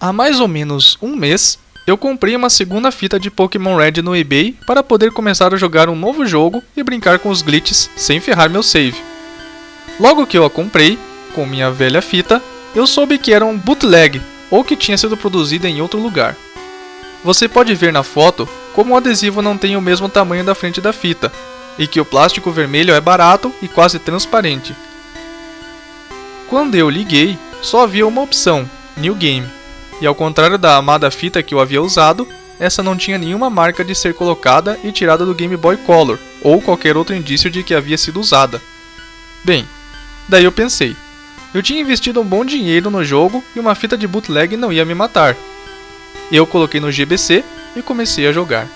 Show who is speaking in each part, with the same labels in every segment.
Speaker 1: Há mais ou menos um mês, eu comprei uma segunda fita de Pokémon Red no eBay para poder começar a jogar um novo jogo e brincar com os glitches sem ferrar meu save. Logo que eu a comprei, com minha velha fita, eu soube que era um bootleg ou que tinha sido produzida em outro lugar. Você pode ver na foto como o adesivo não tem o mesmo tamanho da frente da fita e que o plástico vermelho é barato e quase transparente. Quando eu liguei, só havia uma opção, New Game. E ao contrário da amada fita que eu havia usado, essa não tinha nenhuma marca de ser colocada e tirada do Game Boy Color, ou qualquer outro indício de que havia sido usada. Bem, daí eu pensei, eu tinha investido um bom dinheiro no jogo e uma fita de bootleg não ia me matar. Eu coloquei no GBC e comecei a jogar.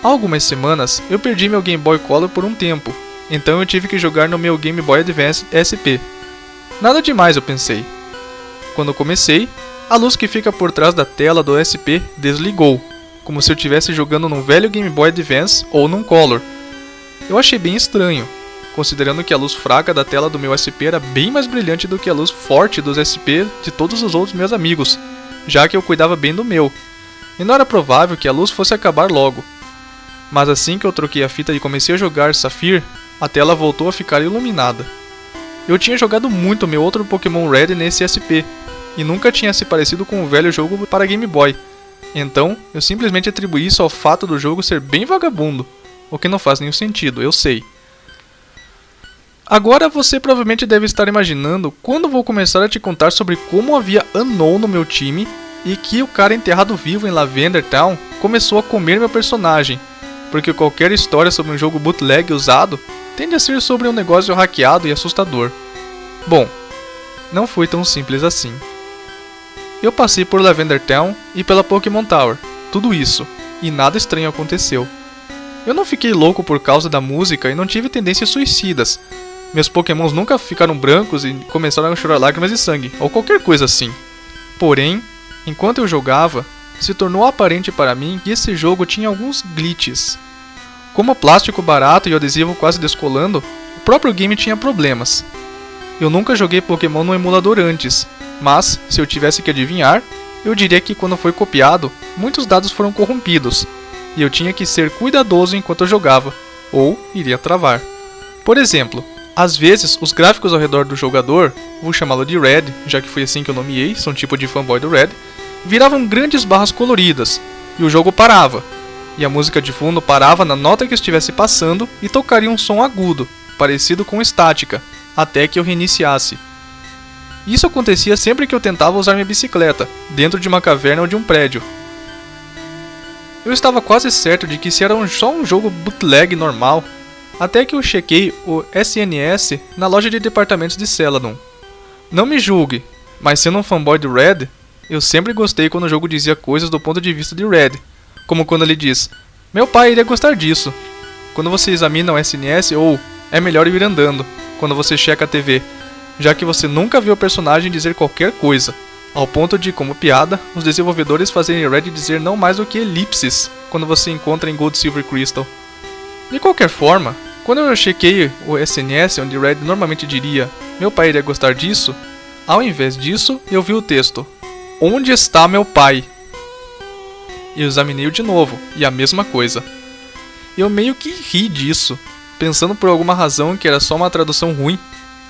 Speaker 1: Há algumas semanas eu perdi meu Game Boy Color por um tempo, então eu tive que jogar no meu Game Boy Advance SP. Nada demais, eu pensei. Quando comecei, a luz que fica por trás da tela do SP desligou, como se eu estivesse jogando num velho Game Boy Advance ou num Color. Eu achei bem estranho, considerando que a luz fraca da tela do meu SP era bem mais brilhante do que a luz forte dos SP de todos os outros meus amigos, já que eu cuidava bem do meu, e não era provável que a luz fosse acabar logo. Mas assim que eu troquei a fita e comecei a jogar Saphir, a tela voltou a ficar iluminada. Eu tinha jogado muito meu outro Pokémon Red nesse SP, e nunca tinha se parecido com o velho jogo para Game Boy. Então, eu simplesmente atribuí isso ao fato do jogo ser bem vagabundo, o que não faz nenhum sentido, eu sei. Agora você provavelmente deve estar imaginando quando vou começar a te contar sobre como havia Unknown no meu time e que o cara enterrado vivo em Lavender Town começou a comer meu personagem, porque qualquer história sobre um jogo bootleg usado tende a ser sobre um negócio hackeado e assustador. Bom, não foi tão simples assim. Eu passei por Lavender Town e pela Pokémon Tower, tudo isso, e nada estranho aconteceu. Eu não fiquei louco por causa da música e não tive tendências suicidas. Meus Pokémons nunca ficaram brancos e começaram a chorar lágrimas de sangue, ou qualquer coisa assim. Porém, enquanto eu jogava, se tornou aparente para mim que esse jogo tinha alguns glitches. Como o plástico barato e o adesivo quase descolando, o próprio game tinha problemas. Eu nunca joguei Pokémon no emulador antes, mas, se eu tivesse que adivinhar, eu diria que quando foi copiado, muitos dados foram corrompidos, e eu tinha que ser cuidadoso enquanto eu jogava, ou iria travar. Por exemplo, às vezes os gráficos ao redor do jogador, vou chamá-lo de Red, já que foi assim que eu nomeei, sou um tipo de fanboy do Red, viravam grandes barras coloridas, e o jogo parava, e a música de fundo parava na nota que estivesse passando e tocaria um som agudo, parecido com estática, até que eu reiniciasse. Isso acontecia sempre que eu tentava usar minha bicicleta, dentro de uma caverna ou de um prédio. Eu estava quase certo de que isso era só um jogo bootleg normal, até que eu chequei o SNS na loja de departamentos de Celadon. Não me julgue, mas sendo um fanboy do Red, eu sempre gostei quando o jogo dizia coisas do ponto de vista de Red, como quando ele diz, meu pai iria gostar disso. Quando você examina o SNS ou é melhor ir andando, quando você checa a TV, já que você nunca viu o personagem dizer qualquer coisa, ao ponto de, como piada, os desenvolvedores fazerem Red dizer não mais do que elipses quando você encontra em Gold Silver Crystal. De qualquer forma, quando eu chequei o SNS onde Red normalmente diria meu pai iria gostar disso, ao invés disso eu vi o texto onde está meu pai? E eu examinei-o de novo, e a mesma coisa. Eu meio que ri disso, pensando por alguma razão que era só uma tradução ruim.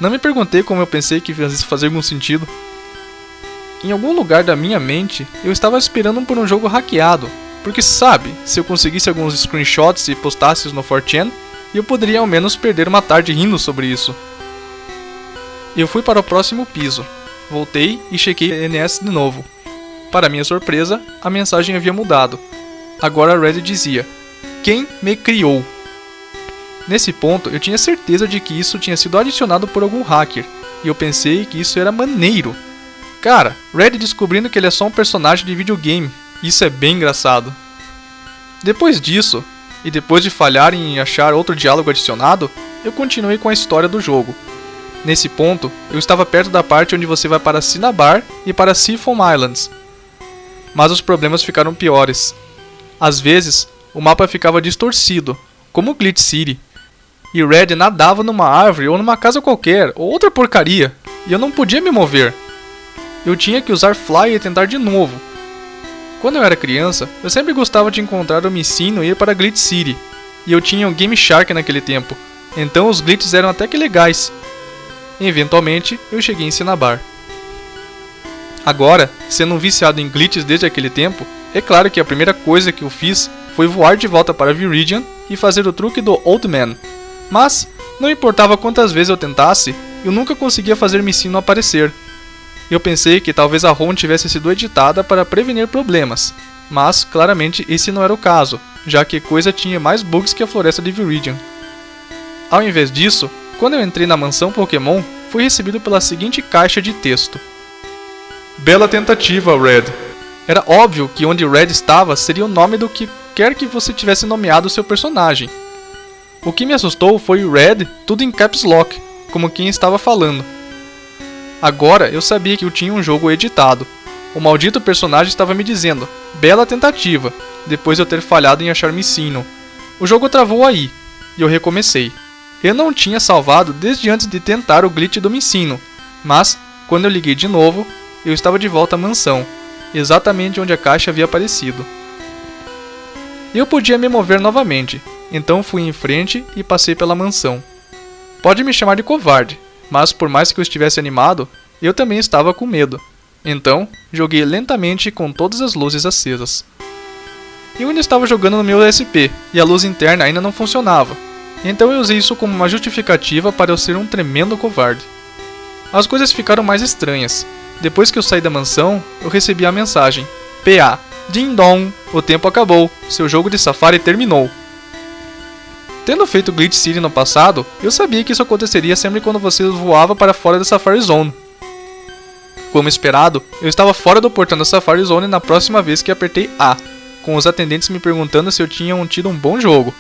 Speaker 1: Não me perguntei como eu pensei que isso fazia algum sentido. Em algum lugar da minha mente, eu estava esperando por um jogo hackeado, porque sabe, se eu conseguisse alguns screenshots e postasse no 4chan, eu poderia ao menos perder uma tarde rindo sobre isso. Eu fui para o próximo piso, voltei e chequei a NS de novo. Para minha surpresa, a mensagem havia mudado. Agora a Red dizia, quem me criou? Nesse ponto, eu tinha certeza de que isso tinha sido adicionado por algum hacker, e eu pensei que isso era maneiro. Cara, Red descobrindo que ele é só um personagem de videogame, isso é bem engraçado. Depois disso, e depois de falhar em achar outro diálogo adicionado, eu continuei com a história do jogo. Nesse ponto, eu estava perto da parte onde você vai para Cinnabar e para Seafoam Islands. Mas os problemas ficaram piores. Às vezes, o mapa ficava distorcido, como Glitch City. E Red nadava numa árvore ou numa casa qualquer, ou outra porcaria, e eu não podia me mover. eu tinha que usar Fly e tentar de novo. Quando eu era criança, eu sempre gostava de encontrar o Missino e ir para Glitch City, e eu tinha um Game Shark naquele tempo, então os glitches eram até que legais. E, eventualmente, eu cheguei em Cinnabar. Agora, sendo um viciado em glitches desde aquele tempo, é claro que a primeira coisa que eu fiz foi voar de volta para Viridian e fazer o truque do Old Man. Mas, não importava quantas vezes eu tentasse, eu nunca conseguia fazer Missino aparecer. Eu pensei que talvez a ROM tivesse sido editada para prevenir problemas, mas claramente esse não era o caso, já que coisa tinha mais bugs que a floresta de Viridian. Ao invés disso, quando eu entrei na mansão Pokémon, fui recebido pela seguinte caixa de texto: Bela tentativa, Red. Era óbvio que onde Red estava seria o nome do que quer que você tivesse nomeado seu personagem. O que me assustou foi Red, tudo em caps lock, como quem estava falando. Agora eu sabia que eu tinha um jogo editado. O maldito personagem estava me dizendo, bela tentativa, depois de eu ter falhado em achar Missino. O jogo travou aí, e eu recomecei. Eu não tinha salvado desde antes de tentar o glitch do Missino, mas, quando eu liguei de novo, eu estava de volta à mansão, exatamente onde a caixa havia aparecido. Eu podia me mover novamente, então fui em frente e passei pela mansão. Pode me chamar de covarde, mas por mais que eu estivesse animado, eu também estava com medo. Então, joguei lentamente com todas as luzes acesas. Eu ainda estava jogando no meu SP, e a luz interna ainda não funcionava. Então eu usei isso como uma justificativa para eu ser um tremendo covarde. As coisas ficaram mais estranhas. Depois que eu saí da mansão, eu recebi a mensagem: PA, Ding Dong, o tempo acabou, seu jogo de Safari terminou. Tendo feito Glitch City no passado, eu sabia que isso aconteceria sempre quando você voava para fora da Safari Zone. Como esperado, eu estava fora do portão da Safari Zone na próxima vez que apertei A, com os atendentes me perguntando se eu tinha tido um bom jogo.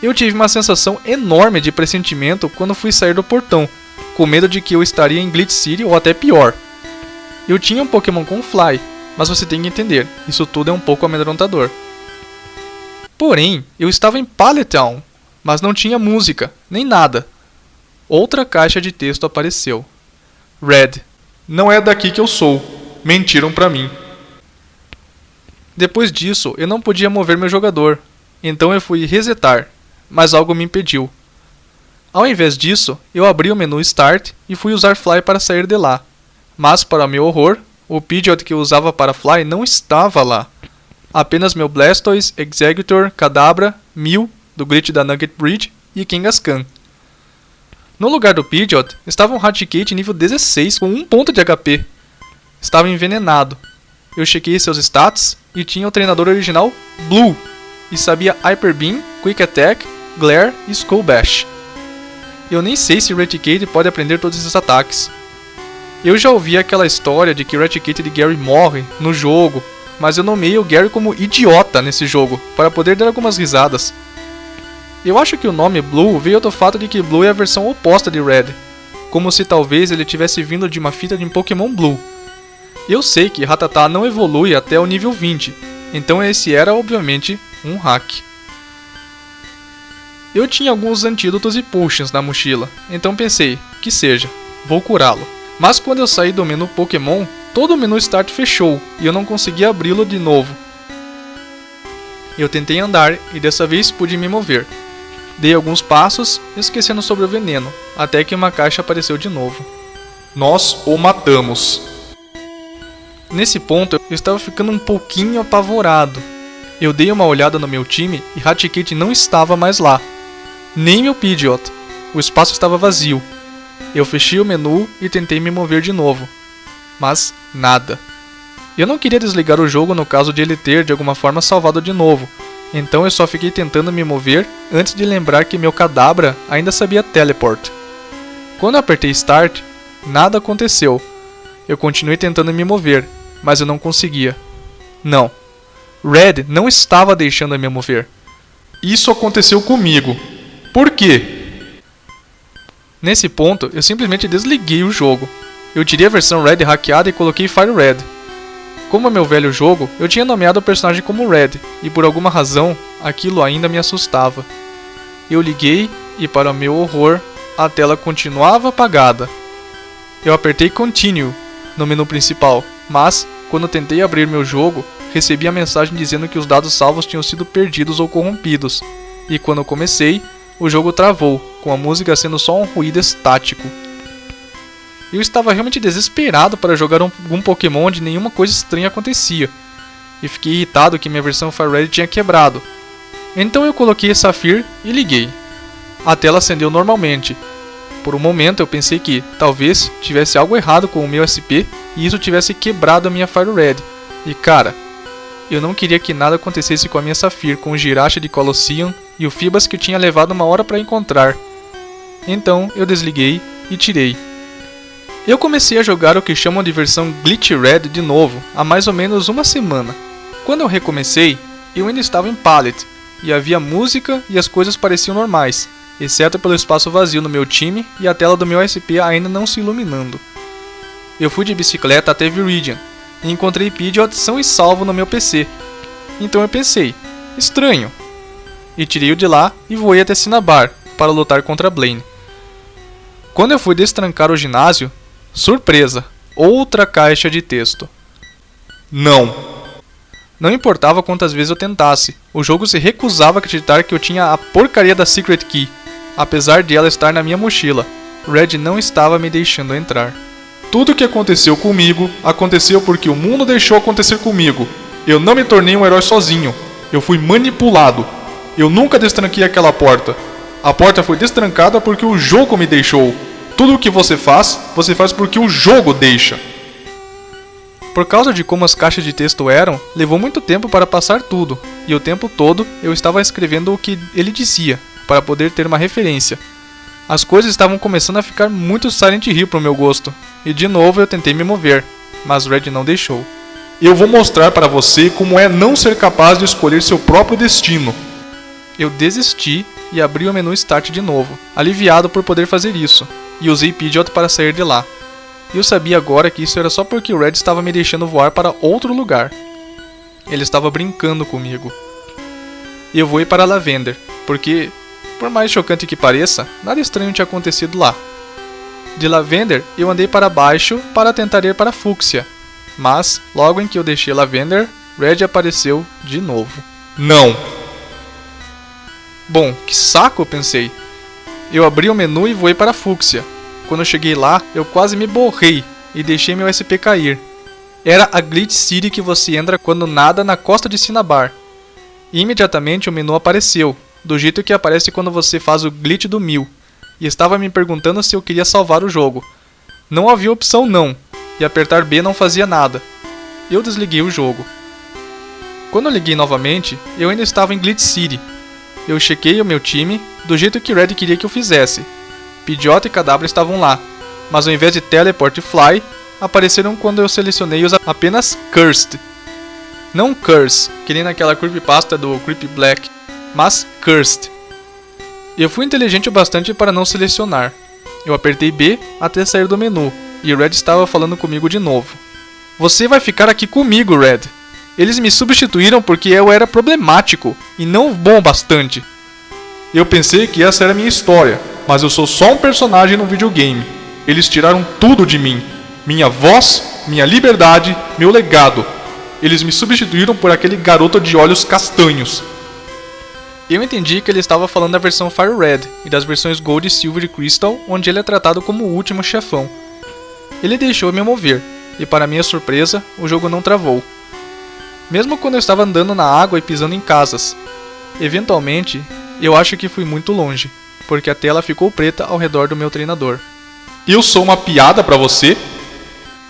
Speaker 1: Eu tive uma sensação enorme de pressentimento quando fui sair do portão, com medo de que eu estaria em Glitch City ou até pior. Eu tinha um Pokémon com Fly, mas você tem que entender, isso tudo é um pouco amedrontador. Porém, eu estava em Pallet Town, mas não tinha música, nem nada. Outra caixa de texto apareceu. Red, não é daqui que eu sou. Mentiram pra mim. Depois disso, eu não podia mover meu jogador, então eu fui resetar, mas algo me impediu. Ao invés disso, eu abri o menu Start e fui usar Fly para sair de lá. Mas, para meu horror, o Pidgeot que eu usava para Fly não estava lá. Apenas meu Blastoise, Exeggutor, Kadabra, Mew, do glitch da Nugget Bridge, e Kangaskhan. No lugar do Pidgeot, estava um Raticate nível 16 com 1 ponto de HP. Estava envenenado. Eu chequei seus stats e tinha o treinador original Blue, e sabia Hyper Beam, Quick Attack, Glare e Skull Bash. Eu nem sei se Raticate pode aprender todos esses ataques. Eu já ouvi aquela história de que Raticate de Gary morre no jogo, mas eu nomeei o Gary como idiota nesse jogo, para poder dar algumas risadas. Eu acho que o nome Blue veio do fato de que Blue é a versão oposta de Red, como se talvez ele tivesse vindo de uma fita de um Pokémon Blue. Eu sei que Rattata não evolui até o nível 20, então esse era obviamente um hack. Eu tinha alguns antídotos e potions na mochila, então pensei, que seja, vou curá-lo. Mas quando eu saí do menu Pokémon, todo o menu Start fechou e eu não conseguia abri-lo de novo. Eu tentei andar e dessa vez pude me mover. Dei alguns passos, esquecendo sobre o veneno, até que uma caixa apareceu de novo. Nós o matamos. Nesse ponto, eu estava ficando um pouquinho apavorado. Eu dei uma olhada no meu time e Raticate não estava mais lá. Nem meu Pidgeot. O espaço estava vazio. Eu fechei o menu e tentei me mover de novo. Mas nada. Eu não queria desligar o jogo no caso de ele ter de alguma forma salvado de novo. Então eu só fiquei tentando me mover antes de lembrar que meu Kadabra ainda sabia Teleport. Quando eu apertei Start, nada aconteceu. Eu continuei tentando me mover, mas eu não conseguia. Não. Red não estava deixando eu me mover. Isso aconteceu comigo. Por quê? Nesse ponto, eu simplesmente desliguei o jogo. Eu tirei a versão Red hackeada e coloquei Fire Red. Como é meu velho jogo, eu tinha nomeado o personagem como Red, e por alguma razão, aquilo ainda me assustava. Eu liguei e, para meu horror, a tela continuava apagada. Eu apertei Continue, no menu principal, mas, quando tentei abrir meu jogo, recebi a mensagem dizendo que os dados salvos tinham sido perdidos ou corrompidos, e quando comecei, o jogo travou, com a música sendo só um ruído estático. Eu estava realmente desesperado para jogar algum Pokémon onde nenhuma coisa estranha acontecia, e fiquei irritado que minha versão Fire Red tinha quebrado. Então eu coloquei Saphir e liguei. A tela acendeu normalmente. Por um momento eu pensei que, talvez, tivesse algo errado com o meu SP e isso tivesse quebrado a minha Fire Red. E cara, eu não queria que nada acontecesse com a minha Saphir, com o Jirachi de Colosseum e o Fibas que tinha levado uma hora para encontrar. Então eu desliguei e tirei. Eu comecei a jogar o que chamam de versão Glitch Red de novo, há mais ou menos uma semana. Quando eu recomecei, eu ainda estava em Pallet, e havia música e as coisas pareciam normais, exceto pelo espaço vazio no meu time e a tela do meu SP ainda não se iluminando. Eu fui de bicicleta até Viridian, e encontrei Pidgeot são e salvo no meu PC. Então eu pensei, estranho. E tirei-o de lá e voei até Cinnabar, para lutar contra Blaine. Quando eu fui destrancar o ginásio, surpresa, outra caixa de texto. Não. Não importava quantas vezes eu tentasse, o jogo se recusava a acreditar que eu tinha a porcaria da Secret Key, apesar de ela estar na minha mochila. Red não estava me deixando entrar.
Speaker 2: Tudo o que aconteceu comigo, aconteceu porque o mundo deixou acontecer comigo. Eu não me tornei um herói sozinho. Eu fui manipulado. Eu nunca destranquei aquela porta. A porta foi destrancada porque o jogo me deixou. Tudo o que você faz porque o jogo deixa.
Speaker 1: Por causa de como as caixas de texto eram, levou muito tempo para passar tudo, e o tempo todo eu estava escrevendo o que ele dizia, para poder ter uma referência. As coisas estavam começando a ficar muito Silent Hill pro meu gosto, e de novo eu tentei me mover, mas Red não deixou.
Speaker 2: Eu vou mostrar para você como é não ser capaz de escolher seu próprio destino.
Speaker 1: Eu desisti e abri o menu Start de novo, aliviado por poder fazer isso, e usei Pidgeot para sair de lá. Eu sabia agora que isso era só porque o Red estava me deixando voar para outro lugar. Ele estava brincando comigo. Eu voei para Lavender, porque, por mais chocante que pareça, nada estranho tinha acontecido lá. De Lavender, eu andei para baixo para tentar ir para Fúcsia, mas, logo em que eu deixei Lavender, Red apareceu de novo.
Speaker 2: Não!
Speaker 1: Bom, que saco, pensei. Eu abri o menu e voei para Fúcsia. Quando eu cheguei lá, eu quase me borrei e deixei meu SP cair. Era a Glitch City que você entra quando nada na costa de Cinnabar. E imediatamente o menu apareceu, do jeito que aparece quando você faz o glitch do 1000, e estava me perguntando se eu queria salvar o jogo. Não havia opção não, e apertar B não fazia nada. Eu desliguei o jogo. Quando eu liguei novamente, eu ainda estava em Glitch City. Eu chequei o meu time, do jeito que Red queria que eu fizesse. Pidgeot e Kadabra estavam lá, mas ao invés de Teleport e Fly, apareceram quando eu selecionei apenas Cursed. Não Curse, que nem naquela creepypasta do Creepy Black, mas Cursed. Eu fui inteligente o bastante para não selecionar. Eu apertei B até sair do menu, e Red estava falando comigo de novo. Você vai ficar aqui comigo, Red. Eles me substituíram porque eu era problemático, e não bom o bastante.
Speaker 2: Eu pensei que essa era a minha história, mas eu sou só um personagem no videogame. Eles tiraram tudo de mim. Minha voz, minha liberdade, meu legado. Eles me substituíram por aquele garoto de olhos castanhos.
Speaker 1: Eu entendi que ele estava falando da versão Fire Red e das versões Gold, Silver e Crystal, onde ele é tratado como o último chefão. Ele deixou me mover, e para minha surpresa, o jogo não travou. Mesmo quando eu estava andando na água e pisando em casas. Eventualmente, eu acho que fui muito longe, porque a tela ficou preta ao redor do meu treinador.
Speaker 2: Eu sou uma piada pra você?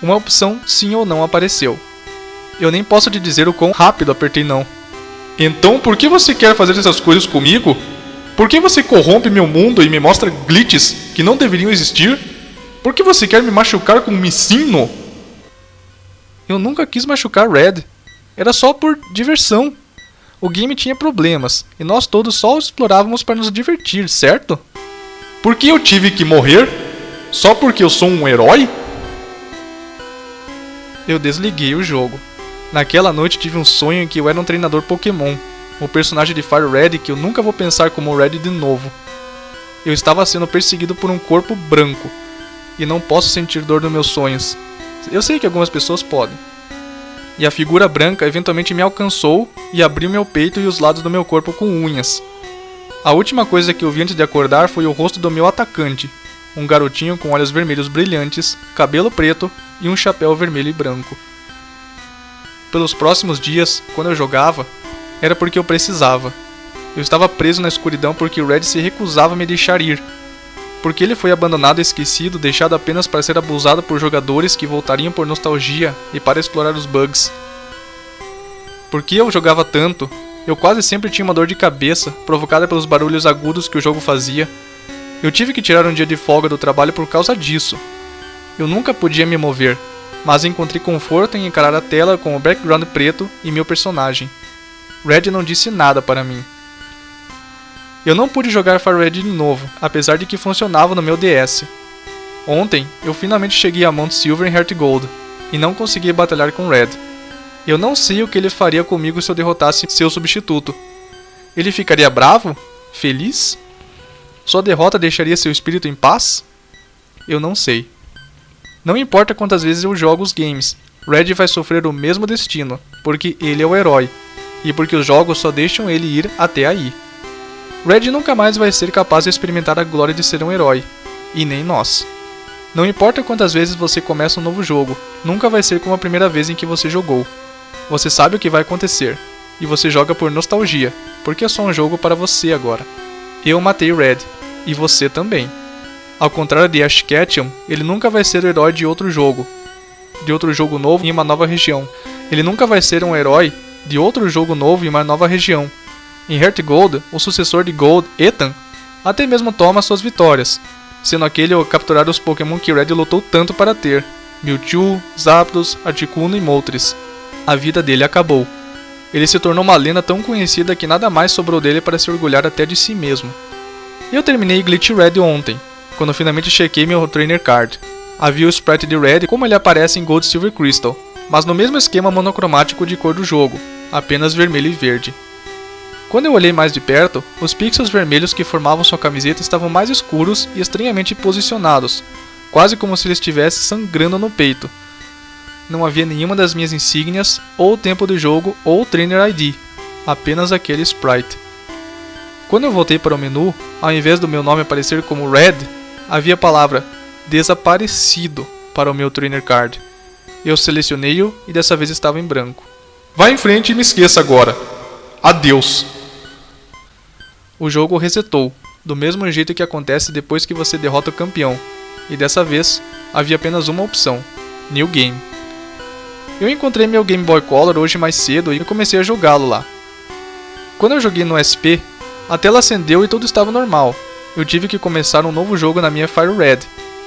Speaker 1: Uma opção sim ou não apareceu. Eu nem posso te dizer o quão rápido apertei não.
Speaker 2: Então por que você quer fazer essas coisas comigo? Por que você corrompe meu mundo e me mostra glitches que não deveriam existir? Por que você quer me machucar com um micino?
Speaker 1: Eu nunca quis machucar Red. Era só por diversão. O game tinha problemas, e nós todos só os explorávamos para nos divertir, certo?
Speaker 2: Por que eu tive que morrer? Só porque eu sou um herói?
Speaker 1: Eu desliguei o jogo. Naquela noite tive um sonho em que eu era um treinador Pokémon, o personagem de Fire Red que eu nunca vou pensar como Red de novo. Eu estava sendo perseguido por um corpo branco, e não posso sentir dor nos meus sonhos. Eu sei que algumas pessoas podem. E a figura branca eventualmente me alcançou e abriu meu peito e os lados do meu corpo com unhas. A última coisa que eu vi antes de acordar foi o rosto do meu atacante, um garotinho com olhos vermelhos brilhantes, cabelo preto e um chapéu vermelho e branco. Pelos próximos dias, quando eu jogava, era porque eu precisava. Eu estava preso na escuridão porque o Red se recusava a me deixar ir. Porque ele foi abandonado e esquecido, deixado apenas para ser abusado por jogadores que voltariam por nostalgia e para explorar os bugs. Porque eu jogava tanto, eu quase sempre tinha uma dor de cabeça, provocada pelos barulhos agudos que o jogo fazia. Eu tive que tirar um dia de folga do trabalho por causa disso. Eu nunca podia me mover, mas encontrei conforto em encarar a tela com o background preto e meu personagem. Red não disse nada para mim. Eu não pude jogar Fire Red de novo, apesar de que funcionava no meu DS. Ontem, eu finalmente cheguei a Mount Silver em Heart Gold, e não consegui batalhar com Red. Eu não sei o que ele faria comigo se eu derrotasse seu substituto. Ele ficaria bravo? Feliz? Sua derrota deixaria seu espírito em paz? Eu não sei. Não importa quantas vezes eu jogo os games, Red vai sofrer o mesmo destino, porque ele é o herói, e porque os jogos só deixam ele ir até aí. Red nunca mais vai ser capaz de experimentar a glória de ser um herói, e nem nós. Não importa quantas vezes você começa um novo jogo, nunca vai ser como a primeira vez em que você jogou. Você sabe o que vai acontecer, e você joga por nostalgia, porque é só um jogo para você agora. Eu matei Red, e você também. Ao contrário de Ash Ketchum, ele nunca vai ser o herói de outro jogo novo em uma nova região. Ele nunca vai ser um herói de outro jogo novo em uma nova região. Em Heart Gold, o sucessor de Gold, Ethan, até mesmo toma suas vitórias, sendo aquele ao capturar os Pokémon que Red lutou tanto para ter: Mewtwo, Zapdos, Articuno e Moltres. A vida dele acabou. Ele se tornou uma lenda tão conhecida que nada mais sobrou dele para se orgulhar até de si mesmo. Eu terminei Glitch Red ontem, quando finalmente chequei meu Trainer Card. Havia o sprite de Red como ele aparece em Gold Silver Crystal, mas no mesmo esquema monocromático de cor do jogo, apenas vermelho e verde. Quando eu olhei mais de perto, os pixels vermelhos que formavam sua camiseta estavam mais escuros e estranhamente posicionados, quase como se ele estivesse sangrando no peito. Não havia nenhuma das minhas insígnias, ou o tempo do jogo, ou o Trainer ID, apenas aquele sprite. Quando eu voltei para o menu, ao invés do meu nome aparecer como Red, havia a palavra desaparecido para o meu Trainer Card. Eu selecionei-o e dessa vez estava em branco.
Speaker 2: Vá em frente e me esqueça agora. Adeus.
Speaker 1: O jogo resetou, do mesmo jeito que acontece depois que você derrota o campeão, e dessa vez havia apenas uma opção: New Game. Eu encontrei meu Game Boy Color hoje mais cedo e comecei a jogá-lo lá. Quando eu joguei no SP, a tela acendeu e tudo estava normal. Eu tive que começar um novo jogo na minha Fire Red,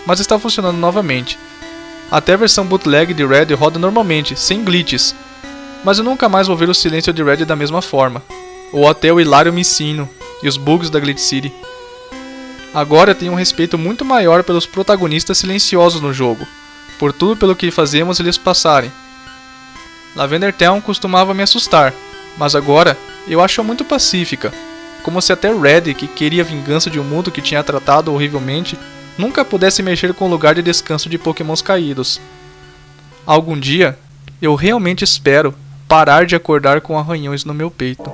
Speaker 1: mas está funcionando novamente. Até a versão bootleg de Red roda normalmente, sem glitches, mas eu nunca mais vou ver o silêncio de Red da mesma forma, ou até o hilário Missino e os bugs da Glitch City. Agora eu tenho um respeito muito maior pelos protagonistas silenciosos no jogo, por tudo pelo que fazemos eles passarem. Lavender Town costumava me assustar, mas agora eu acho-a muito pacífica, como se até Red, que queria vingança de um mundo que tinha tratado horrivelmente, nunca pudesse mexer com o lugar de descanso de Pokémons caídos. Algum dia, eu realmente espero parar de acordar com arranhões no meu peito.